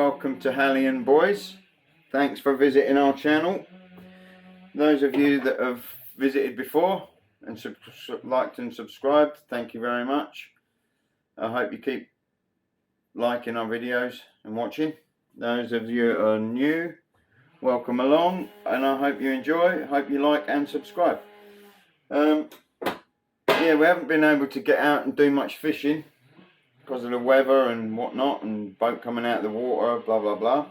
welcome to Hallion, boys. Thanks for visiting our channel. Those of you that have visited before and liked and subscribed, thank you very much. I hope you keep liking our videos and watching. Those of you that are new, welcome along, and I hope you enjoy. Hope you like and subscribe. Yeah, we haven't been able to get out and do much fishing because of the weather and whatnot, and boat coming out of the water, blah blah blah.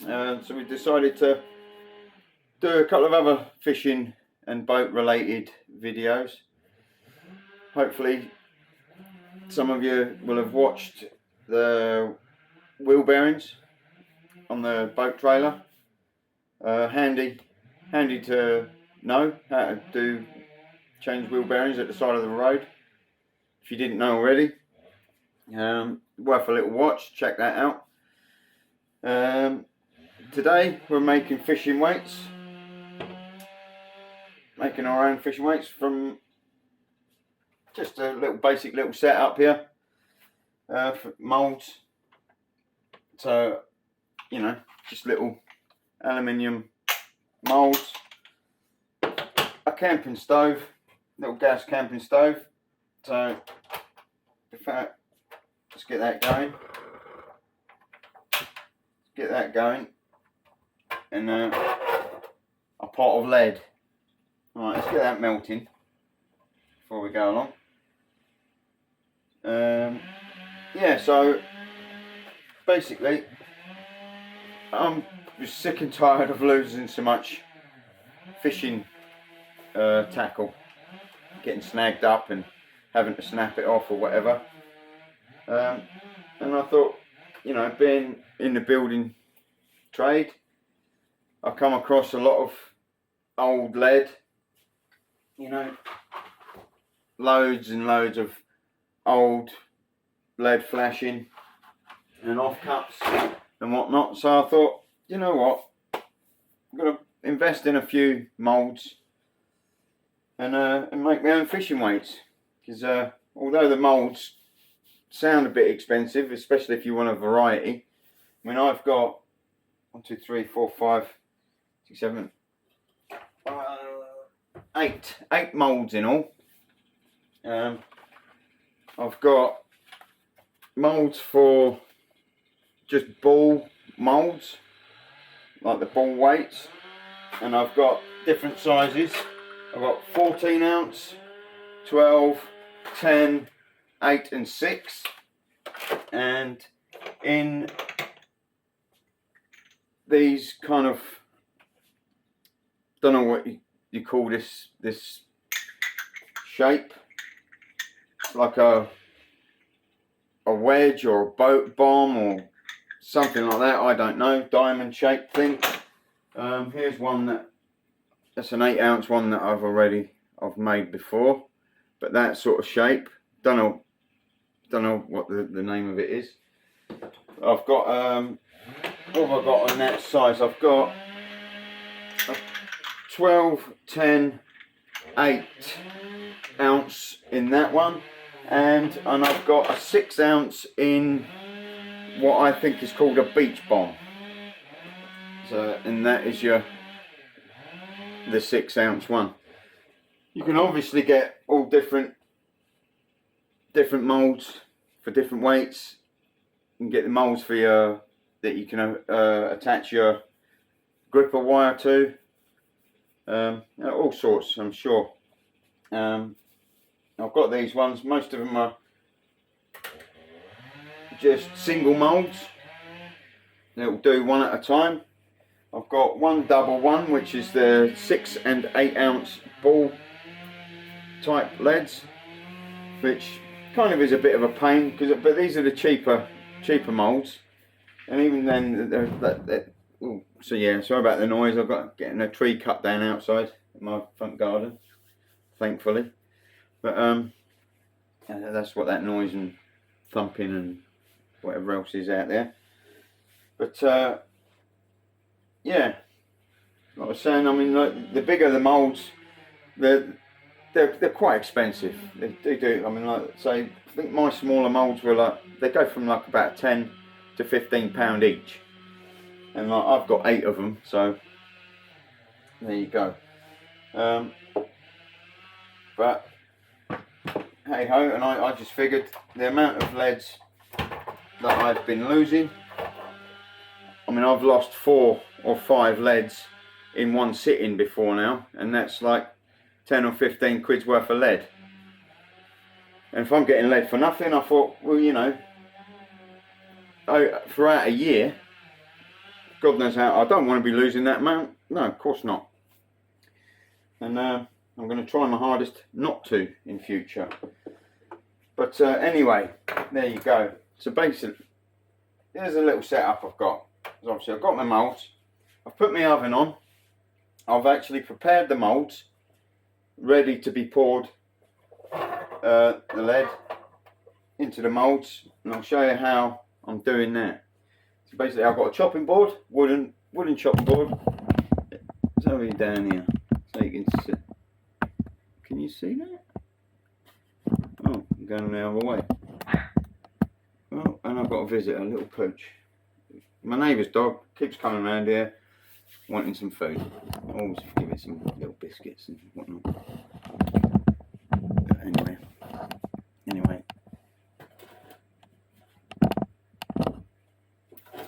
So we decided to do a couple of other fishing and boat related videos. Hopefully some of you will have watched the wheel bearings on the boat trailer. Handy to know how to change wheel bearings at the side of the road if you didn't know already. Worth a little watch, check that out. Today we're making fishing weights, making our own fishing weights from just a little basic little setup here for moulds. So, you know, just little aluminium moulds, a camping stove, little gas camping stove. So in fact, let's get that going. And a pot of lead. Alright, let's get that melting before we go along. Yeah, so basically I'm just sick and tired of losing so much fishing tackle, getting snagged up and having to snap it off or whatever. And I thought, you know, being in the building trade, I come across a lot of old lead, you know, loads and loads of old lead flashing and offcuts and whatnot. So I thought, you know what, I'm going to invest in a few moulds and make my own fishing weights, because although the moulds sound a bit expensive, especially if you want a variety. I mean, I've got 1, 2, 3, 4, 5, 6, 7, 8 moulds in all. I've got moulds for just ball moulds, like the ball weights, and I've got different sizes. I've got 14 ounce, 12, 10, 8 and 6, and in these kind of, don't know what you call this shape. It's like a wedge or a boat bomb or something like that, I don't know, diamond shaped thing. Here's one that's an 8 ounce one that I've made before, but that sort of shape. Don't know what the name of it is. I've got what have I got on that size? I've got a 12, 10, 8 ounce in that one, and I've got a 6 ounce in what I think is called a beach bomb. So, and that is the 6 ounce one. You can obviously get all different moulds for different weights. You can get the moulds for your that you can attach your gripper wire to, all sorts, I'm sure. I've got these ones. Most of them are just single moulds. They'll do one at a time. I've got one double one, which is the 6 and 8 ounce ball type leads, which kind of is a bit of a pain, but these are the cheaper moulds, and even then so yeah, sorry about the noise. I've got getting a tree cut down outside my front garden, thankfully, but that's what that noise and thumping and whatever else is out there. But yeah, like I was saying, I mean, like, the bigger the moulds, they're quite expensive. They do. I mean, like, say, I think my smaller moulds were like, they go from like about 10 to £15 each, and like, I've got 8 of them, so there you go. But hey ho, and I just figured the amount of leads that I've been losing. I mean, I've lost 4 or 5 leads in one sitting before now, and that's like 10 or 15 quid's worth of lead. And if I'm getting lead for nothing, I thought, well, you know, throughout a year, God knows how, I don't want to be losing that amount. No, of course not. And I'm going to try my hardest not to in future. But anyway, there you go. So basically, here's a little setup I've got. So obviously I've got my moulds, I've put my oven on, I've actually prepared the moulds, ready to be poured, the lead into the moulds, and I'll show you how I'm doing that. So basically I've got a chopping board, wooden chopping board. It's over down here, so you can see. Can you see that? Oh, I'm going the other way. Oh, and I've got a visitor, a little pooch. My neighbour's dog keeps coming around here wanting some food. I always give it some little biscuits and whatnot. But anyway.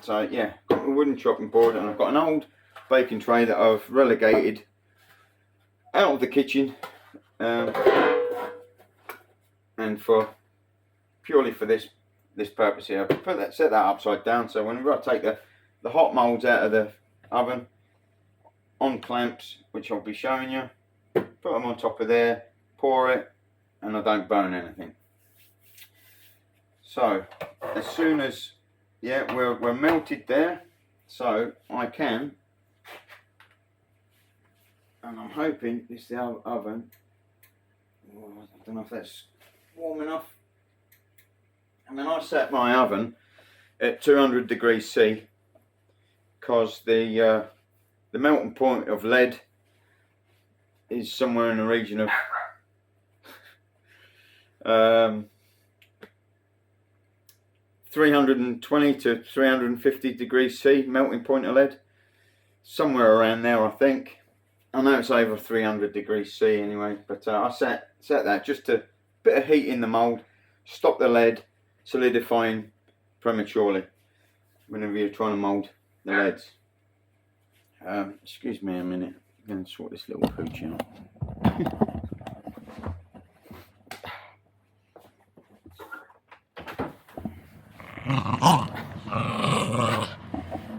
So yeah, got my wooden chopping board, and I've got an old baking tray that I've relegated out of the kitchen, and purely for this purpose here. I set that upside down, so whenever I take the hot moulds out of the oven on clamps, which I'll be showing you, put them on top of there, pour it, and I don't burn anything. So as soon as, yeah, we're melted there, so I can, and I'm hoping this is the oven. Oh, I don't know if that's warm enough. I mean, I set my oven at 200 degrees C because the melting point of lead is somewhere in the region of 320 to 350 degrees C melting point of lead, somewhere around there, I think. I know it's over 300 degrees C anyway, but I set that just to bit of heat in the mould, stop the lead solidifying prematurely whenever you're trying to mould the leads. Excuse me a minute, I'm going to sort this little pooch out.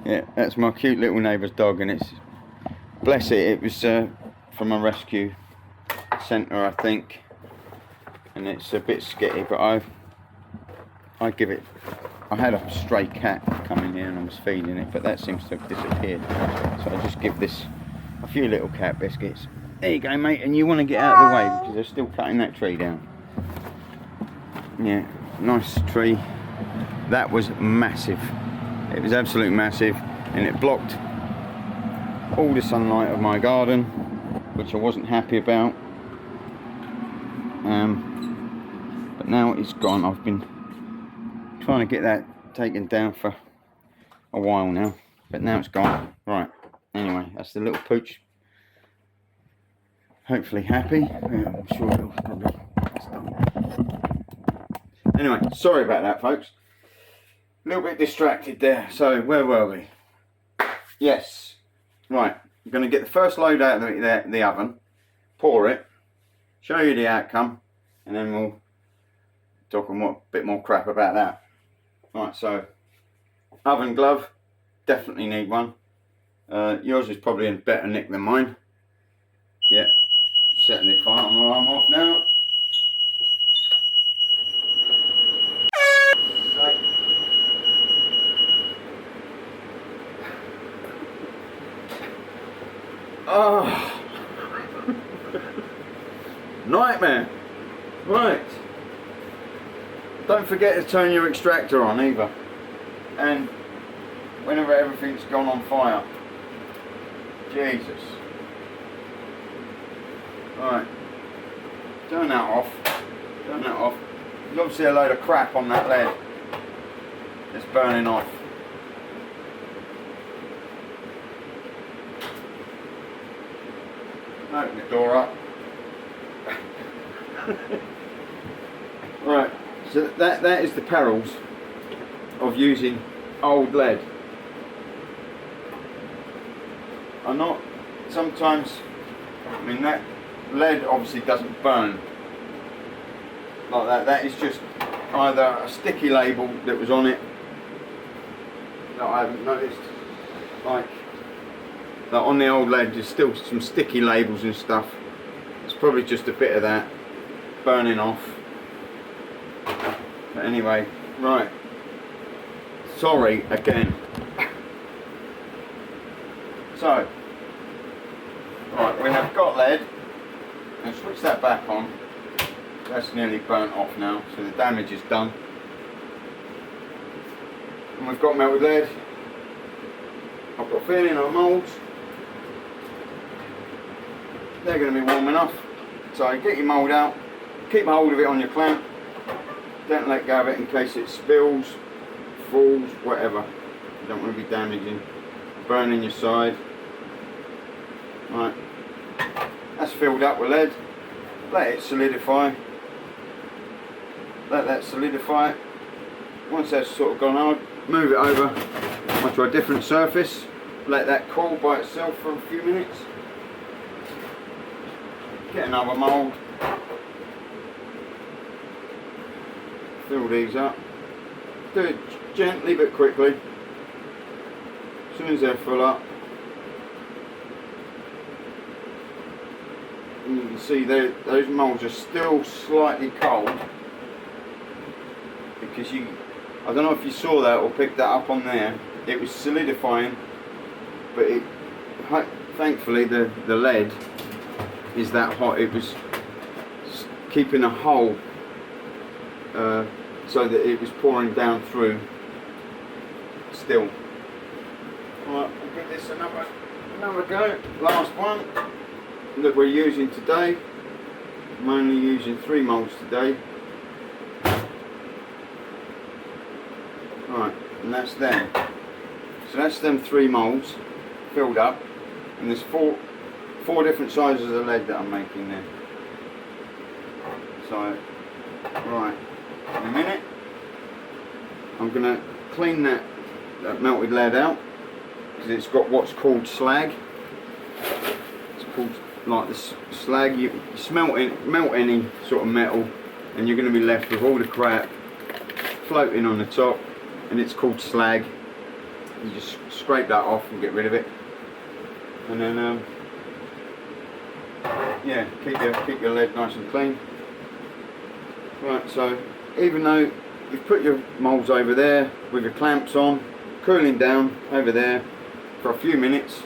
Yeah, that's my cute little neighbour's dog, and it's, bless it, it was from a rescue centre, I think, and it's a bit skitty, but I give it, I had a stray cat come in here and I was feeding it, but that seems to have disappeared, so I just give this a few little cat biscuits. There you go, mate, and you want to get out of the way because they're still cutting that tree down. Yeah, nice tree. That was massive. It was absolutely massive, and it blocked all the sunlight of my garden, which I wasn't happy about. But now it's gone. I've been trying to get that taken down for a while now, but now it's gone. Right, anyway, that's the little pooch. Hopefully happy. Yeah, I'm sure it'll probably stop. Anyway, sorry about that, folks. A little bit distracted there. So where were we? Yes, right, I'm going to get the first load out of the oven, pour it, show you the outcome, and then we'll talk a bit more crap about that. Right, so oven glove, definitely need one. Yours is probably in better nick than mine. Yeah, setting the fire alarm off now. Oh, nightmare. Right, don't forget to turn your extractor on either, and whenever everything's gone on fire. Jesus. Right, turn that off. Turn that off. There's obviously a load of crap on that lead. It's burning off. open the door up. Right, so that is the perils of using old lead. I'm not, sometimes, I mean that lead obviously doesn't burn like that. That is just either a sticky label that was on it that I haven't noticed. Like on the old lead there's still some sticky labels and stuff. It's probably just a bit of that burning off. But anyway, right. Sorry again. So, right, we have got lead. I'll switch that back on. That's nearly burnt off now, so the damage is done. And we've got melted lead. I've got a feeling our moulds, they're going to be warm enough. So get your mould out, keep hold of it on your clamp, don't let go of it in case it spills, falls, whatever. You don't want to be damaging, burning your side. Right, that's filled up with lead. Let it solidify. Let that solidify. Once that's sort of gone on, move it over onto a different surface. Let that cool by itself for a few minutes. Get another mould. Fill these up. Do it gently but quickly. As soon as they're full up, and you can see those moulds are still slightly cold, because I don't know if you saw that or picked that up on there, it was solidifying, but thankfully the lead is that hot, it was keeping a hole so that it was pouring down through still. Right, I'll give this another go. Last one that we're using today. I'm only using 3 moulds today. Right, and that's them. So that's them 3 moulds filled up, and there's four different sizes of lead that I'm making there. So, right, in a minute I'm going to clean that melted lead out, because it's got what's called slag. It's called like the slag. You melt any sort of metal and you're going to be left with all the crap floating on the top, and it's called slag. You just scrape that off and get rid of it, and then yeah, keep your lead nice and clean. Right, so even though you've put your moulds over there with your clamps on, cooling down over there for a few minutes,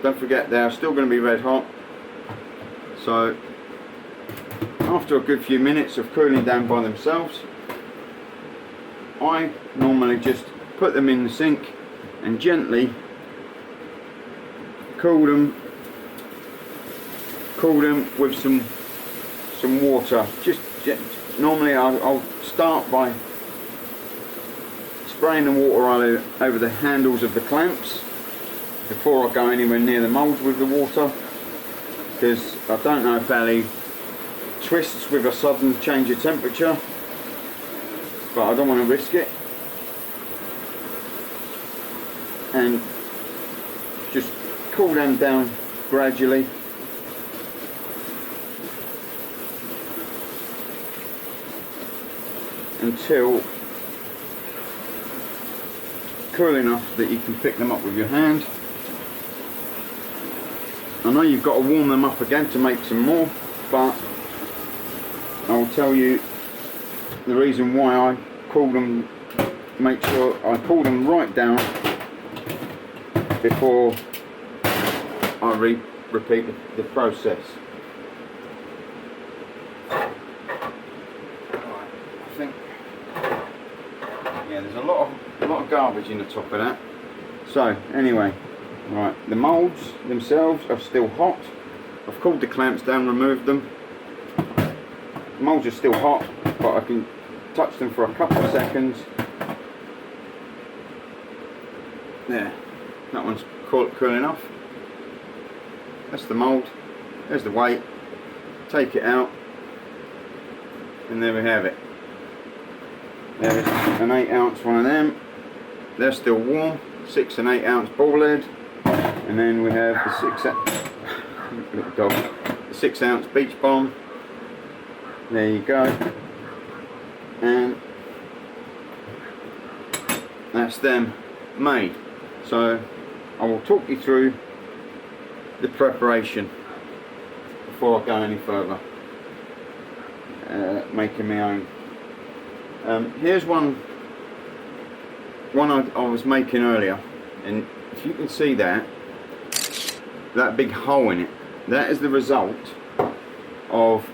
don't forget they're still going to be red hot. So after a good few minutes of cooling down by themselves, I normally just put them in the sink and gently cool them with some water. Normally I'll start by spraying the water over the handles of the clamps before I go anywhere near the moulds with the water, because I don't know if Ali twists with a sudden change of temperature, but I don't want to risk it. And just cool them down gradually until cool enough that you can pick them up with your hand. I know you've got to warm them up again to make some more, but I'll tell you the reason why I cool them. Make sure I cool them right down before I repeat the process. Right, I think, yeah, there's a lot of garbage in the top of that. So anyway, right, the moulds themselves are still hot. I've cooled the clamps down, removed them. The moulds are still hot, but I can touch them for a couple of seconds. There, that one's cool enough. That's the mould. There's the weight. Take it out, and there we have it. There's an 8 ounce one of them. They're still warm. 6 and 8 ounce ball lead, and then we have the 6 ounce beach bomb. There you go, and that's them made. So I will talk you through the preparation before I go any further, making my own. Here's one I was making earlier, and if you can see that big hole in it, that is the result of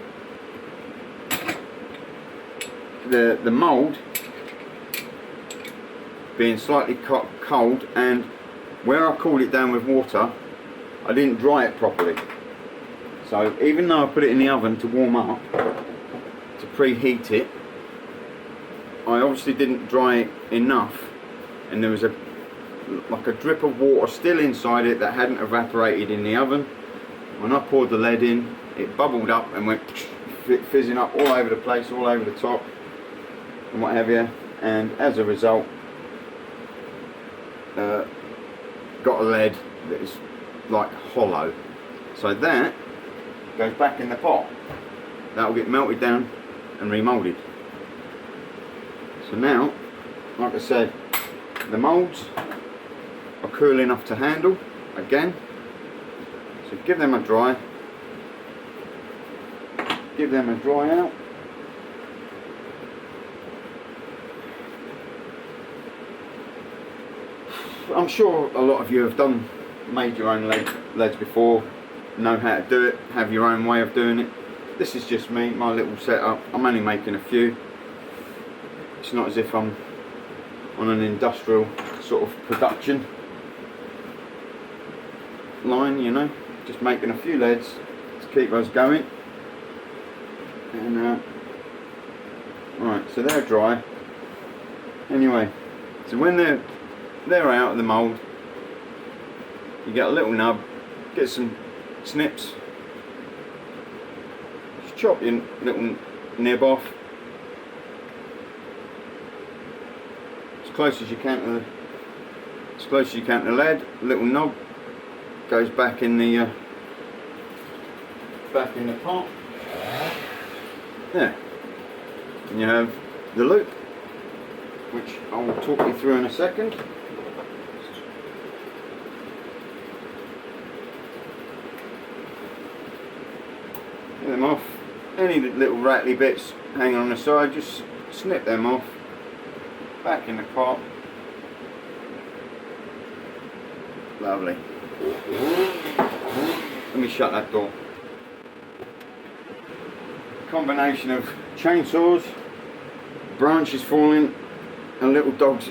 the mould being slightly cold, and where I cooled it down with water, I didn't dry it properly. So even though I put it in the oven to warm up, to preheat it, I obviously didn't dry it enough, and there was like a drip of water still inside it that hadn't evaporated in the oven. When I poured the lead in, it bubbled up and went fizzing up all over the place, all over the top and what have you, and as a result got a lead that is like hollow. So that goes back in the pot. That will get melted down and remoulded. So now, like I said, the moulds are cool enough to handle again. So give them a dry out. I'm sure a lot of you have made your own leads before, know how to do it, have your own way of doing it. This is just me, my little setup. I'm only making a few. It's not as if I'm on an industrial sort of production line, you know, just making a few leads to keep us going. And right, so they're dry. Anyway, so when they're out of the mould, you get a little nub, get some snips, just chop your little nib off as close as you can to the lead. Little knob goes back in the pot. There, and you have the loop, which I will talk you through in a second. Get them off. Any little rattly bits hanging on the side, just snip them off. Back in the pot. Lovely. Let me shut that door. Combination of chainsaws, branches falling, and little dogs,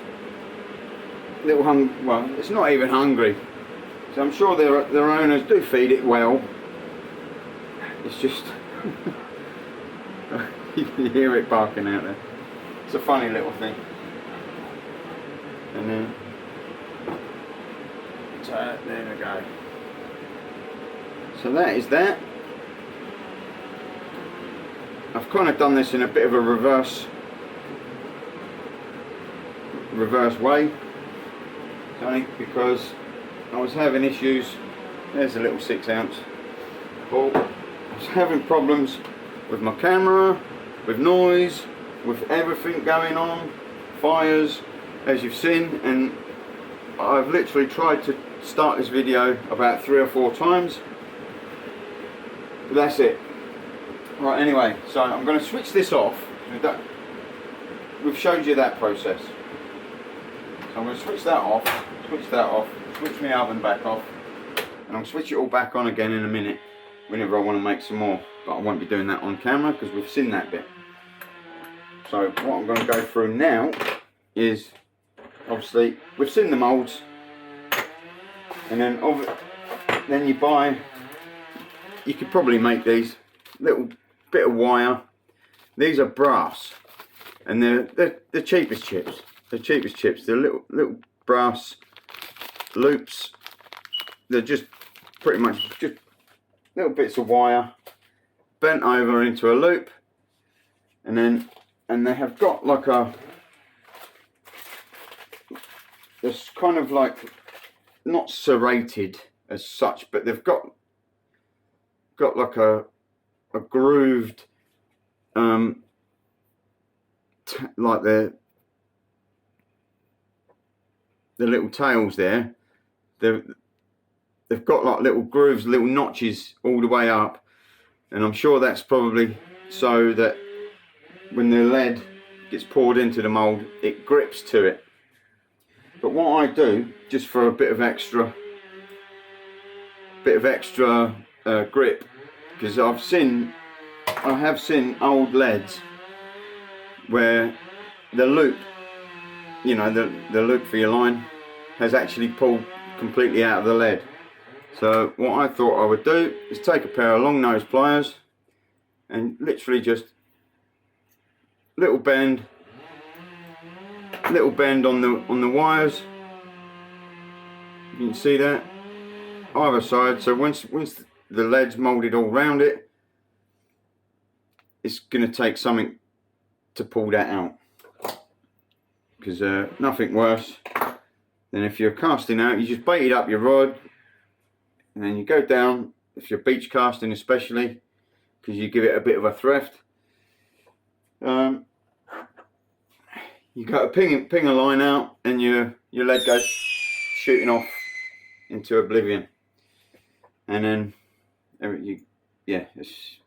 well, it's not even hungry, so I'm sure their owners do feed it well. It's just you can hear it barking out there. It's a funny little thing. And then so there we go. So that is that. I've kind of done this in a bit of a reverse way, only because I was having issues. There's a little 6 ounce ball. I was having problems with my camera, with noise, with everything going on, fires, as you've seen, and I've literally tried to start this video about 3 or 4 times, but that's it. Right, anyway, so I'm going to switch this off. We've showed you that process. So I'm going to switch that off, switch my oven back off, and I'll switch it all back on again in a minute whenever I want to make some more. But I won't be doing that on camera because we've seen that bit. So what I'm going to go through now is, obviously, we've seen the moulds, and then you could probably make these little bit of wire. These are brass, and they're the cheapest chips. The cheapest chips. They're little brass loops. They're just pretty much just little bits of wire bent over into a loop, and they have got like it's kind of like not serrated as such, but they've got like a grooved like the little tails there. They've got like little grooves, little notches all the way up, and I'm sure that's probably so that when the lead gets poured into the mould, it grips to it. But what I do, just for a bit of extra grip, because I have seen old leads where the loop, you know, the loop for your line has actually pulled completely out of the lead. So what I thought I would do is take a pair of long nose pliers and literally just little bend on the wires. You can see that either side. So once the lead's molded all round it, it's going to take something to pull that out, because nothing worse than if you're casting out, you just baited up your rod and then you go down, if you're beach casting especially, because you give it a bit of a thrift. You go to ping a line out and your lead goes shooting off into oblivion, and then it's a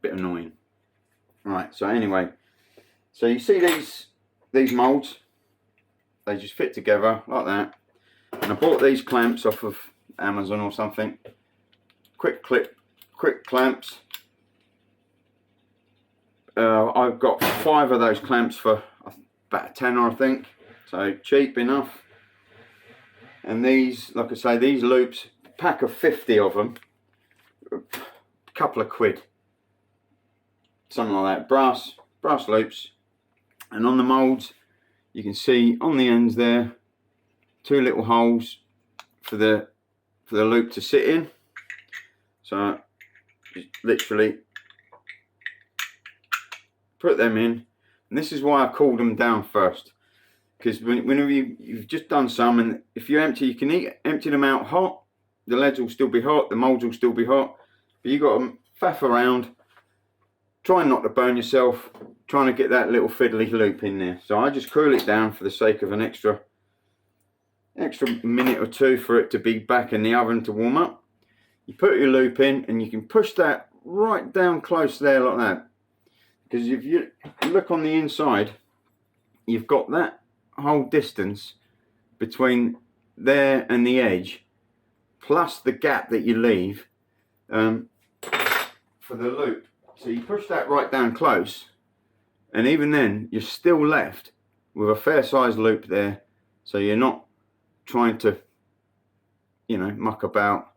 bit annoying. Right, so anyway, so you see these moulds, they just fit together like that, and I bought these clamps off of Amazon or something. Quick clamps. I've got 5 of those clamps for about a tenner, I think, so cheap enough. And these, like I say, these loops, pack of 50 of them, a couple of quid, something like that. Brass loops. And on the moulds, you can see on the ends there 2 little holes for the loop to sit in. So just literally put them in, and this is why I cooled them down first, because whenever you've just done some, and if you empty, you can empty them out hot, the leads will still be hot, the moulds will still be hot, but you got to faff around, trying not to burn yourself, trying to get that little fiddly loop in there. So I just cool it down for the sake of an extra minute or 2 for it to be back in the oven to warm up. You put your loop in and you can push that right down close there like that, because if you look on the inside, you've got that whole distance between there and the edge, plus the gap that you leave for the loop. So you push that right down close, and even then you're still left with a fair sized loop there, so you're not trying to, you know, muck about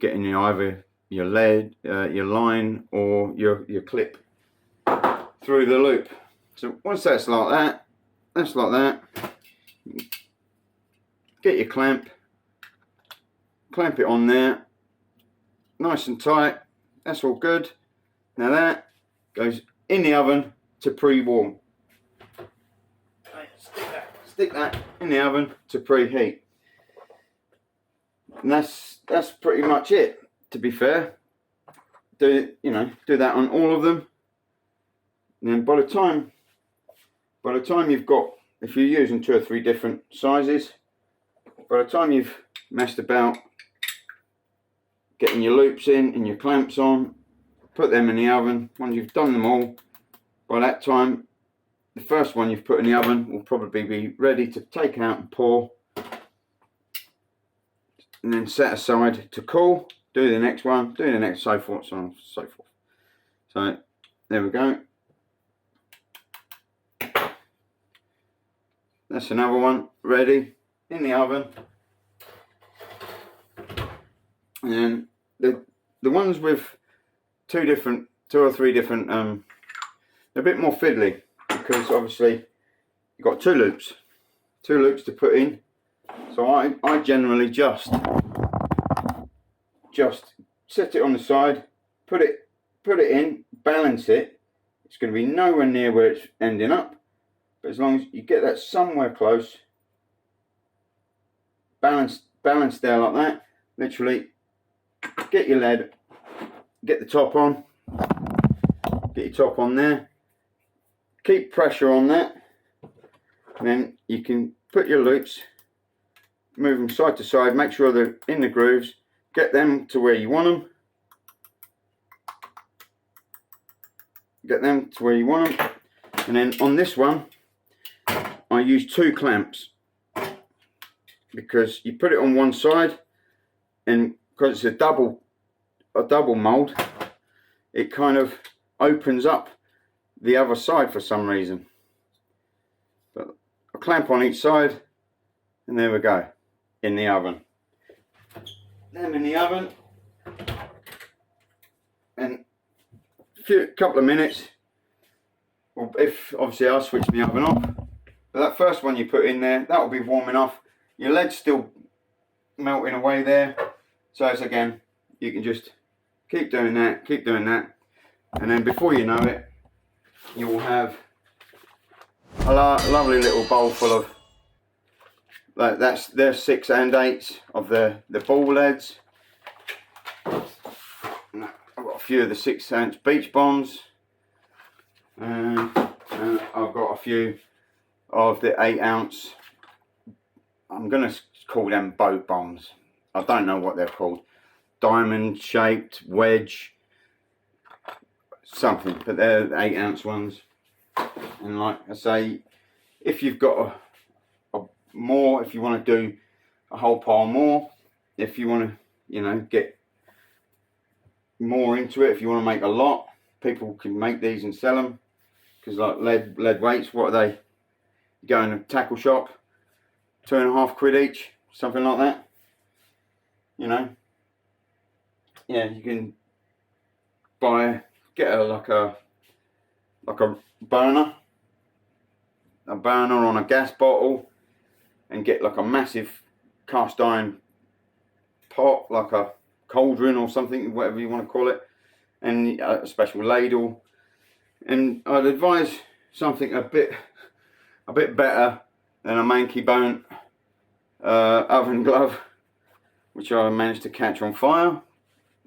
getting either your lead, your line, or your clip through the loop. So once that's like that, get your clamp it on there, nice and tight. That's all good. Now that goes in the oven to pre-warm. Stick that in the oven to preheat. And that's pretty much it, to be fair. Do that on all of them. And then by the time you've got, if you're using 2 or 3 different sizes, by the time you've messed about getting your loops in and your clamps on, put them in the oven. Once you've done them all, by that time, the first one you've put in the oven will probably be ready to take out and pour, and then set aside to cool. Do the next one, do the next, so forth, so on and so forth. So there we go. That's another one ready in the oven. And then the ones with 2 or 3 different, they're a bit more fiddly, because obviously you've got 2 loops to put in. So I generally just set it on the side, put it in, balance it. It's going to be nowhere near where it's ending up, but as long as you get that somewhere close, balance there like that. Literally, get your lead, get the top on, get your top on there, keep pressure on that, and then you can put your loops, move them side to side, make sure they're in the grooves, get them to where you want them, and then on this one I use 2 clamps, because you put it on one side, and because it's a double mold, it kind of opens up the other side for some reason. But a clamp on each side, and there we go, in the oven. Them in the oven, and a couple of minutes, or if obviously I'll switch the oven off. But that first one you put in there, that will be warm enough. Your lead's still melting away there, so it's, again, you can just keep doing that, and then before you know it, you will have a lovely little bowl full of, like, there's 6 and 8s of the ball leads. I've got a few of the 6-ounce beach bombs, and I've got a few of the 8-ounce, I'm going to call them boat bombs. I don't know what they're called. Diamond shaped, wedge, something, but they're the 8-ounce ones. And like I say, if you've got a more, if you want to do a whole pile more, if you want to, you know, get more into it, if you want to make a lot, people can make these and sell them. Because like lead weights, what are they? You go in a tackle shop, £2.50 each, something like that. You know, yeah, you can get like a burner on a gas bottle, and get like a massive cast iron pot, like a cauldron or something, whatever you want to call it, and a special ladle. And I'd advise something a bit better than a manky bone oven glove, which I managed to catch on fire.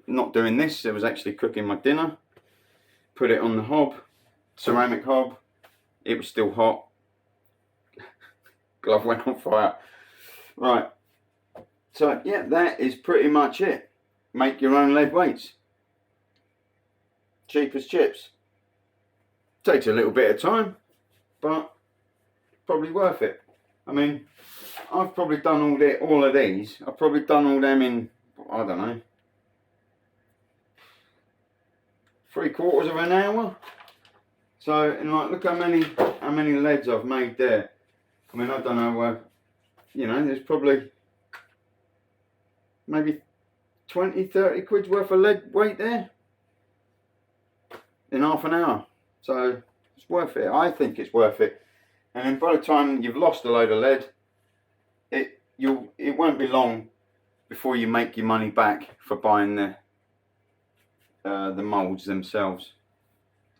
Not doing this, it was actually cooking my dinner. Put it on the hob, ceramic hob, it was still hot. Glove went on fire. Right, so yeah, that is pretty much it. Make your own lead weights. Cheap as chips. Takes a little bit of time, but probably worth it. I mean, I've probably done all of these. I've probably done all them in, I don't know, 3/4 of an hour. So, and like, look how many leads I've made there. I mean, I don't know, you know, there's probably maybe 20-30 quid's worth of lead weight there in half an hour. So it's worth it. I think it's worth it. And then by the time you've lost a load of lead, it won't be long before you make your money back for buying the molds themselves.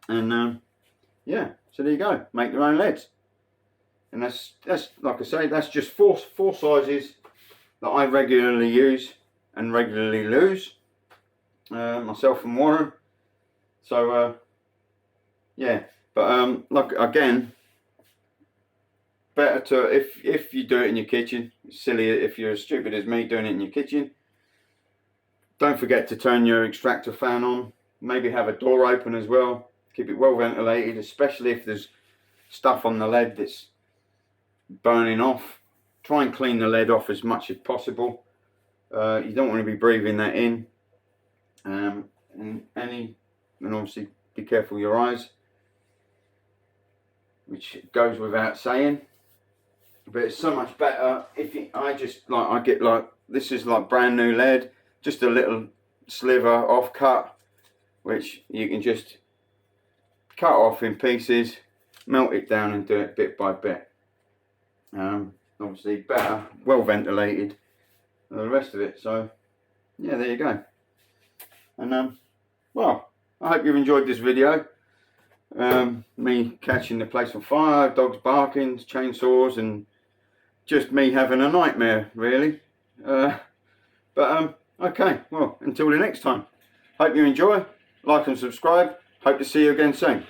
And yeah, so there you go. Make your own leads. And that's like I say, that's just four sizes that I regularly use and regularly lose, myself and Warren. So yeah, but like, again, better to, if you do it in your kitchen, it's silly if you're as stupid as me doing it in your kitchen, don't forget to turn your extractor fan on. Maybe have a door open as well. Keep it well ventilated, especially if there's stuff on the lead that's burning off. Try and clean the lead off as much as possible. You don't want to be breathing that in. And obviously be careful of your eyes, which goes without saying. But it's so much better if I get like, this is like brand new lead, just a little sliver off cut, which you can just cut off in pieces, melt it down and do it bit by bit. Obviously better, well ventilated, than the rest of it. So yeah, there you go. And well, I hope you've enjoyed this video. Me catching the place on fire, dogs barking, chainsaws, and just me having a nightmare, really. Okay, well, until the next time, hope you enjoy, like and subscribe, hope to see you again soon.